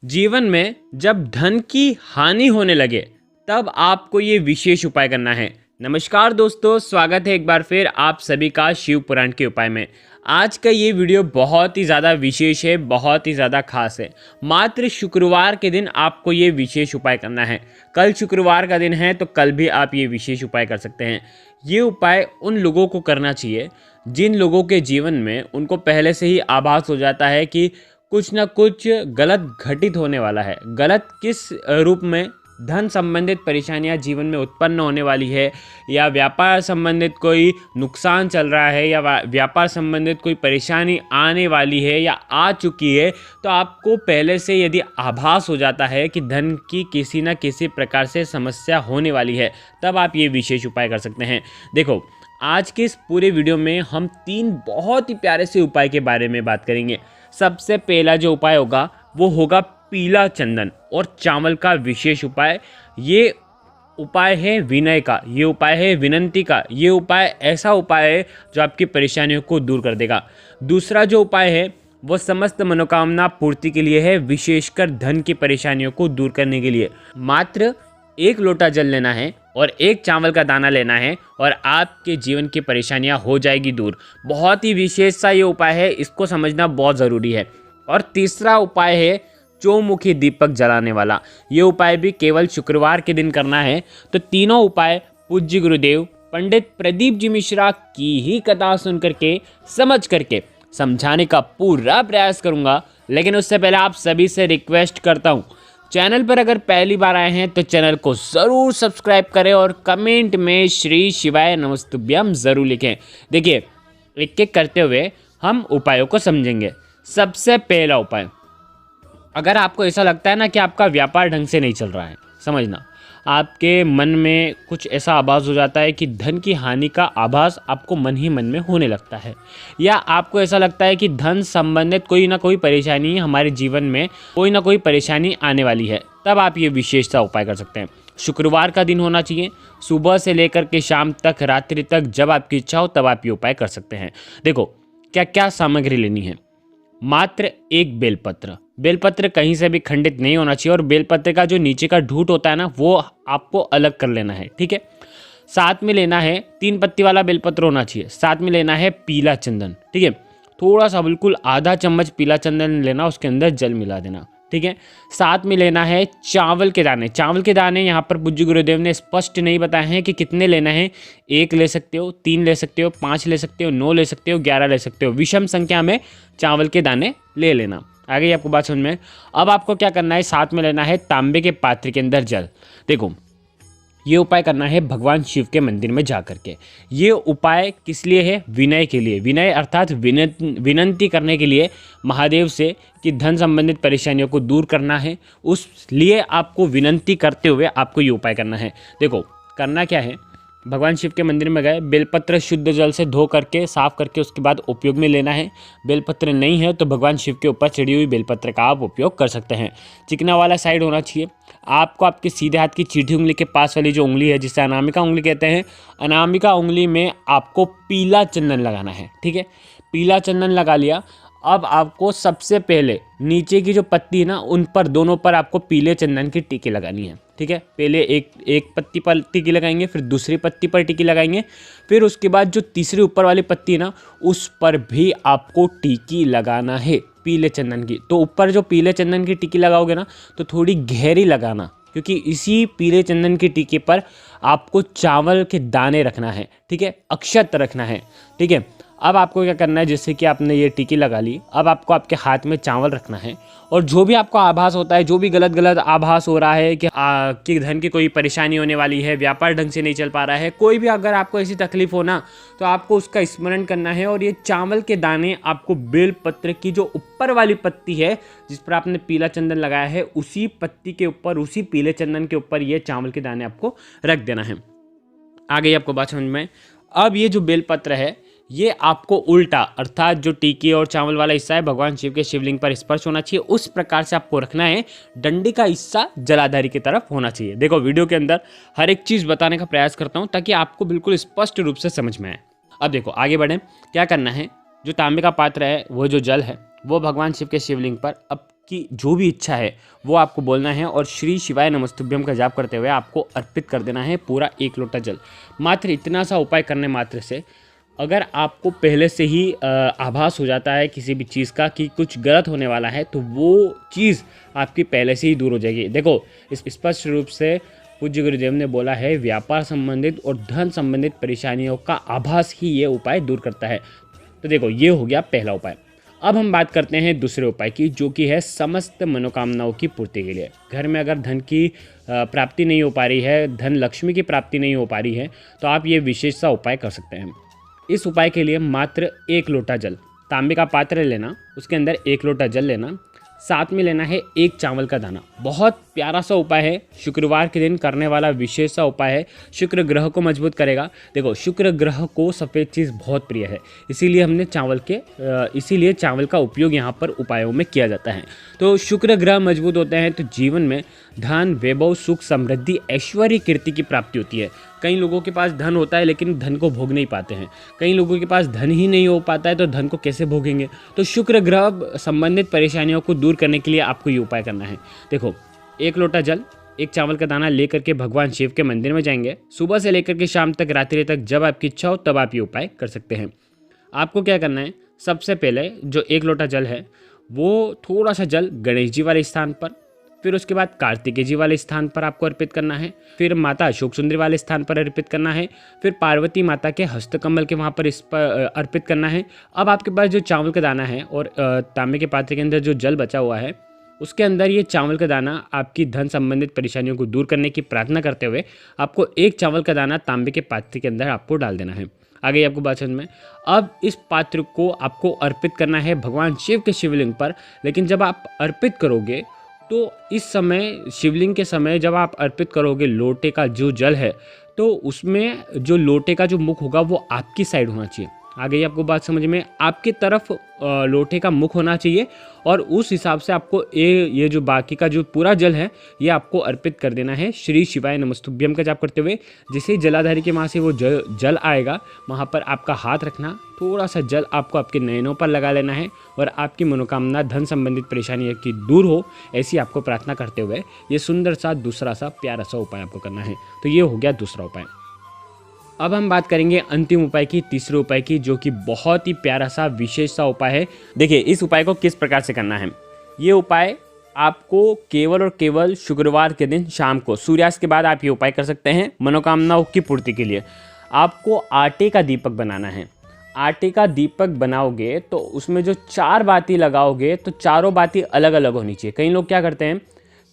जीवन में जब धन की हानि होने लगे तब आपको ये विशेष उपाय करना है। नमस्कार दोस्तों, स्वागत है एक बार फिर आप सभी का शिव पुराण के उपाय में। आज का ये वीडियो बहुत ही ज़्यादा विशेष है, बहुत ही ज़्यादा खास है। मात्र शुक्रवार के दिन आपको ये विशेष उपाय करना है। कल शुक्रवार का दिन है तो कल भी आप ये विशेष उपाय कर सकते हैं। ये उपाय उन लोगों को करना चाहिए जिन लोगों के जीवन में उनको पहले से ही आभास हो जाता है कि कुछ ना कुछ गलत घटित होने वाला है। गलत किस रूप में? धन संबंधित परेशानियां जीवन में उत्पन्न होने वाली है, या व्यापार संबंधित कोई नुकसान चल रहा है, या व्यापार संबंधित कोई परेशानी आने वाली है या आ चुकी है। तो आपको पहले से यदि आभास हो जाता है कि धन की किसी न किसी प्रकार से समस्या होने वाली है, तब आप ये विशेष उपाय कर सकते हैं। देखो, आज के इस पूरे वीडियो में हम 3 बहुत ही प्यारे से उपाय के बारे में बात करेंगे। सबसे पहला जो उपाय होगा वो होगा पीला चंदन और चावल का विशेष उपाय। ये उपाय है विनय का, ये उपाय है विनंती का, ये उपाय ऐसा उपाय है जो आपकी परेशानियों को दूर कर देगा। दूसरा जो उपाय है वो समस्त मनोकामना पूर्ति के लिए है, विशेषकर धन की परेशानियों को दूर करने के लिए। मात्र 1 लोटा जल लेना है और 1 चावल का दाना लेना है और आपके जीवन की परेशानियां हो जाएगी दूर। बहुत ही विशेष सा ये उपाय है, इसको समझना बहुत ज़रूरी है। और तीसरा उपाय है चौमुखी दीपक जलाने वाला। ये उपाय भी केवल शुक्रवार के दिन करना है। तो तीनों उपाय पूज्य गुरुदेव पंडित प्रदीप जी मिश्रा की ही कथा सुन करके समझ करके समझाने का पूरा प्रयास करूँगा। लेकिन उससे पहले आप सभी से रिक्वेस्ट करता हूँ, चैनल पर अगर पहली बार आए हैं तो चैनल को ज़रूर सब्सक्राइब करें और कमेंट में श्री शिवाय नमस्तुभ्यम ज़रूर लिखें। देखिए, एक एक करते हुए हम उपायों को समझेंगे। सबसे पहला उपाय, अगर आपको ऐसा लगता है ना कि आपका व्यापार ढंग से नहीं चल रहा है, समझना आपके मन में कुछ ऐसा आभास हो जाता है कि धन की हानि का आभास आपको मन ही मन में होने लगता है, या आपको ऐसा लगता है कि धन संबंधित कोई ना कोई परेशानी हमारे जीवन में कोई ना कोई परेशानी आने वाली है, तब आप ये विशेष सा उपाय कर सकते हैं। शुक्रवार का दिन होना चाहिए, सुबह से लेकर के शाम तक, रात्रि तक, जब आपकी इच्छा हो तब आप ये उपाय कर सकते हैं। देखो, क्या क्या सामग्री लेनी है। मात्र 1 बेलपत्र। बेलपत्र कहीं से भी खंडित नहीं होना चाहिए और बेलपत्र का जो नीचे का ढूंढ होता है ना, वो आपको अलग कर लेना है, ठीक है। साथ में लेना है 3 पत्ती वाला बेलपत्र होना चाहिए। साथ में लेना है पीला चंदन, ठीक है। थोड़ा सा, बिल्कुल आधा चम्मच पीला चंदन लेना, उसके अंदर जल मिला देना, ठीक है। साथ में लेना है चावल के दाने। चावल के दाने यहाँ पर पूज्य गुरुदेव ने स्पष्ट नहीं बताए हैं कि कितने लेना है। 1 ले सकते हो, 3 ले सकते हो, 5 ले सकते हो, 9 ले सकते हो, 11 ले सकते हो। विषम संख्या में चावल के दाने ले लेना। आ गई आपको बात समझ में? अब आपको क्या करना है, साथ में लेना है तांबे के पात्र के अंदर जल। देखो, ये उपाय करना है भगवान शिव के मंदिर में जा करके। ये उपाय किस लिए है? विनय के लिए। विनय अर्थात विनंती करने के लिए महादेव से कि धन संबंधित परेशानियों को दूर करना है, उस लिए आपको विनंती करते हुए आपको ये उपाय करना है। देखो, करना क्या है, भगवान शिव के मंदिर में गए, बेलपत्र शुद्ध जल से धो करके साफ करके उसके बाद उपयोग में लेना है। बेलपत्र नहीं है तो भगवान शिव के ऊपर चढ़ी हुई बेलपत्र का आप उपयोग कर सकते हैं। चिकना वाला साइड होना चाहिए। आपको आपके सीधे हाथ की चीठी उंगली के पास वाली जो उंगली है, जिसे अनामिका उंगली कहते हैं, अनामिका उंगली में आपको पीला चंदन लगाना है, ठीक है। पीला चंदन लगा लिया। अब आपको सबसे पहले नीचे की जो पत्ती है ना, उन पर, दोनों पर आपको पीले चंदन की टिकी लगानी है, ठीक है। पहले एक पत्ती पर टिकी लगाएंगे, फिर दूसरी पत्ती पर टिकी लगाएंगे, फिर उसके बाद जो तीसरी ऊपर वाली पत्ती है ना, उस पर भी आपको टिकी लगाना है पीले चंदन की। तो ऊपर जो पीले चंदन की टिकी लगाओगे ना, तो थोड़ी गहरी लगाना, क्योंकि इसी पीले चंदन की टिकी पर आपको चावल के दाने रखना है, ठीक है, अक्षत रखना है, ठीक है। अब आपको क्या करना है, जैसे कि आपने ये टिकी लगा ली, अब आपको आपके हाथ में चावल रखना है और जो भी आपको आभास होता है, जो भी गलत आभास हो रहा है कि धन की कोई परेशानी होने वाली है, व्यापार ढंग से नहीं चल पा रहा है, कोई भी अगर आपको ऐसी तकलीफ हो ना, तो आपको उसका स्मरण करना है। और ये चावल के दाने आपको बेलपत्र की जो ऊपर वाली पत्ती है जिस पर आपने पीला चंदन लगाया है, उसी पत्ती के ऊपर, उसी पीले चंदन के ऊपर ये चावल के दाने आपको रख देना है। आ गई आपको बात समझ में? अब ये जो बेलपत्र है, ये आपको उल्टा, अर्थात जो टिकी और चावल वाला हिस्सा है भगवान शिव के शिवलिंग पर स्पर्श होना चाहिए, उस प्रकार से आपको रखना है। डंडी का हिस्सा जलाधारी की तरफ होना चाहिए। देखो, वीडियो के अंदर हर एक चीज़ बताने का प्रयास करता हूँ ताकि आपको बिल्कुल स्पष्ट रूप से समझ में आए। अब देखो, आगे बढ़ें। क्या करना है, जो तांबे का पात्र है, वो जो जल है, वो भगवान शिव के शिवलिंग पर अब आपकी जो भी इच्छा है वो आपको बोलना है और श्री शिवाय नमस्तुभ्यम का जाप करते हुए आपको अर्पित कर देना है पूरा 1 लोटा जल। मात्र इतना सा उपाय करने मात्र से अगर आपको पहले से ही आभास हो जाता है किसी भी चीज़ का कि कुछ गलत होने वाला है, तो वो चीज़ आपकी पहले से ही दूर हो जाएगी। देखो, स्पष्ट रूप से पूज्य गुरुदेव ने बोला है, व्यापार संबंधित और धन संबंधित परेशानियों का आभास ही ये उपाय दूर करता है। तो देखो, ये हो गया पहला उपाय। अब हम बात करते हैं दूसरे उपाय की, जो कि है समस्त मनोकामनाओं की पूर्ति के लिए। घर में अगर धन की प्राप्ति नहीं हो पा रही है, धन लक्ष्मी की प्राप्ति नहीं हो पा रही है, तो आप ये विशेष सा उपाय कर सकते हैं। इस उपाय के लिए मात्र 1 लोटा जल, तांबे का पात्र लेना, उसके अंदर 1 लोटा जल लेना, साथ में लेना है 1 चावल का दाना। बहुत प्यारा सा उपाय है, शुक्रवार के दिन करने वाला विशेष सा उपाय है, शुक्र ग्रह को मजबूत करेगा। देखो, शुक्र ग्रह को सफ़ेद चीज़ बहुत प्रिय है, इसीलिए हमने इसीलिए चावल का उपयोग यहाँ पर उपायों में किया जाता है। तो शुक्र ग्रह मजबूत होते हैं तो जीवन में धन, वैभव, सुख, समृद्धि, ऐश्वर्य, कीर्ति की प्राप्ति होती है। कई लोगों के पास धन होता है लेकिन धन को भोग नहीं पाते हैं, कई लोगों के पास धन ही नहीं हो पाता है तो धन को कैसे भोगेंगे। तो शुक्र ग्रह संबंधित परेशानियों को दूर करने के लिए आपको ये उपाय करना है। देखो, 1 लोटा जल, 1 चावल का दाना लेकर के भगवान शिव के मंदिर में जाएंगे। सुबह से लेकर के शाम तक, रात्रि तक, जब आपकी इच्छा हो तब आप ये उपाय कर सकते हैं। आपको क्या करना है, सबसे पहले जो 1 लोटा जल है वो थोड़ा सा जल गणेश जी वाले स्थान पर, फिर उसके बाद कार्तिकेय जी वाले स्थान पर आपको अर्पित करना है, फिर माता अशोक सुंदरी वाले स्थान पर अर्पित करना है, फिर पार्वती माता के हस्तकमल के वहाँ पर इस पर अर्पित करना है। अब आपके पास जो चावल का दाना है और तांबे के पात्र के अंदर जो जल बचा हुआ है, उसके अंदर ये चावल का दाना आपकी धन संबंधित परेशानियों को दूर करने की प्रार्थना करते हुए आपको 1 चावल का दाना तांबे के पात्र के अंदर आपको डाल देना है। आगे आपको बात समझ में। अब इस पात्र को आपको अर्पित करना है भगवान शिव के शिवलिंग पर, लेकिन जब आप अर्पित करोगे तो इस समय शिवलिंग के समय जब आप अर्पित करोगे लोटे का जो जल है, तो उसमें जो लोटे का जो मुख होगा वो आपकी साइड होना चाहिए। आ गई आपको बात समझ में। आपकी तरफ लोटे का मुख होना चाहिए और उस हिसाब से आपको ये जो बाकी का जो पूरा जल है ये आपको अर्पित कर देना है श्री शिवाय नमस्तुभ्यम का जाप करते हुए। जैसे ही जलाधारी के वहाँ से वो जल आएगा, वहाँ पर आपका हाथ रखना, थोड़ा सा जल आपको आपके नयनों पर लगा लेना है और आपकी मनोकामना धन संबंधित परेशानी की दूर हो, ऐसी आपको प्रार्थना करते हुए ये सुंदर सा दूसरा सा प्यारा सा उपाय आपको करना है। तो ये हो गया दूसरा उपाय। अब हम बात करेंगे अंतिम उपाय की, तीसरे उपाय की, जो कि बहुत ही प्यारा सा विशेष सा उपाय है। देखिए, इस उपाय को किस प्रकार से करना है। ये उपाय आपको केवल और केवल शुक्रवार के दिन शाम को सूर्यास्त के बाद आप ये उपाय कर सकते हैं मनोकामनाओं की पूर्ति के लिए। आपको आटे का दीपक बनाना है। आटे का दीपक बनाओगे तो उसमें जो 4 बाती लगाओगे तो चारों बाती अलग अलग होनी चाहिए। कई लोग क्या करते हैं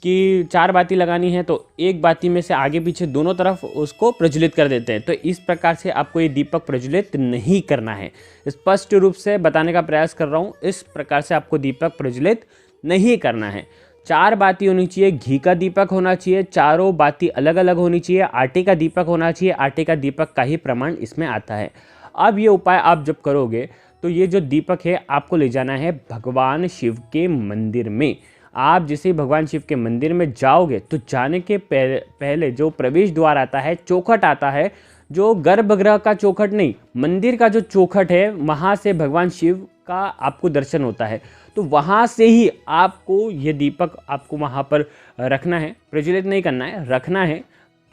कि 4 बाती लगानी है तो एक बाती में से आगे पीछे दोनों तरफ उसको प्रज्वलित कर देते हैं। तो इस प्रकार से आपको ये दीपक प्रज्वलित नहीं करना है। स्पष्ट रूप से बताने का प्रयास कर रहा हूँ, इस प्रकार से आपको दीपक प्रज्वलित नहीं करना है। 4 बाती होनी चाहिए, घी का दीपक होना चाहिए, चारों बाती अलग अलग होनी चाहिए, आटे का दीपक होना चाहिए। आटे का दीपक का ही प्रमाण इसमें आता है। अब ये उपाय आप जब करोगे तो ये जो दीपक है आपको ले जाना है भगवान शिव के मंदिर में। आप जैसे ही भगवान शिव के मंदिर में जाओगे तो जाने के पहले जो प्रवेश द्वार आता है, चौखट आता है, जो गर्भगृह का चौखट नहीं, मंदिर का जो चौखट है, वहाँ से भगवान शिव का आपको दर्शन होता है। तो वहाँ से ही आपको ये दीपक आपको वहाँ पर रखना है, प्रज्वलित नहीं करना है, रखना है।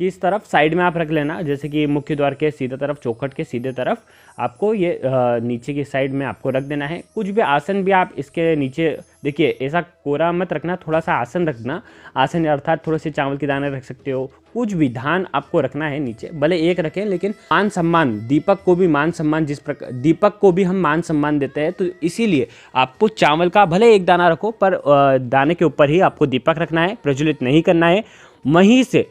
किस तरफ, साइड में आप रख लेना, जैसे कि मुख्य द्वार के सीधे तरफ, चौखट के सीधे तरफ आपको ये नीचे की साइड में आपको रख देना है। कुछ भी आसन भी आप इसके नीचे, देखिए ऐसा कोरा मत रखना, थोड़ा सा आसन रखना। आसन अर्थात थोड़े से चावल के दाने रख सकते हो, कुछ भी धान आपको रखना है नीचे, भले एक रखें लेकिन मान सम्मान, दीपक को भी मान सम्मान, जिस प्रकार दीपक को भी हम मान सम्मान देते हैं, तो इसीलिए आपको चावल का भले एक दाना रखो पर दाने के ऊपर ही आपको दीपक रखना है, प्रज्वलित नहीं करना है। वहीं से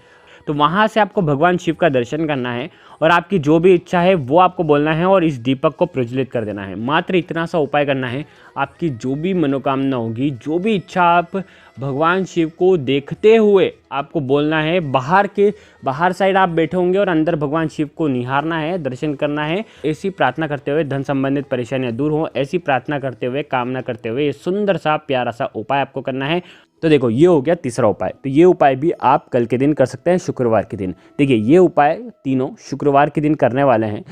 तो वहाँ से आपको भगवान शिव का दर्शन करना है और आपकी जो भी इच्छा है वो आपको बोलना है और इस दीपक को प्रज्वलित कर देना है। मात्र इतना सा उपाय करना है, आपकी जो भी मनोकामना होगी, जो भी इच्छा आप भगवान शिव को देखते हुए आपको बोलना है। बाहर साइड आप बैठे होंगे और अंदर भगवान शिव को निहारना है, दर्शन करना है। ऐसी प्रार्थना करते हुए धन संबंधित परेशानियां दूर हो, ऐसी प्रार्थना करते हुए, कामना करते हुए ये सुंदर सा प्यारा सा उपाय आपको करना है। तो देखो, ये हो गया तीसरा उपाय। तो ये उपाय भी आप कल के दिन कर सकते हैं, शुक्रवार के दिन। देखिए, ये उपाय तीनों शुक्रवार के दिन करने वाले हैं।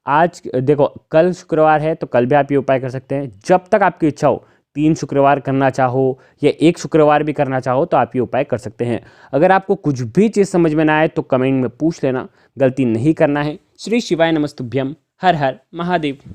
आज देखो, कल शुक्रवार है तो कल भी आप ये उपाय कर सकते हैं, जब तक आपकी इच्छा हो। 3 शुक्रवार करना चाहो या 1 शुक्रवार भी करना चाहो तो आप ये उपाय कर सकते हैं। अगर आपको कुछ भी चीज़ समझ में ना आए तो कमेंट में पूछ लेना, गलती नहीं करना है। श्री शिवाय नमस्तुभ्यम। हर हर महादेव।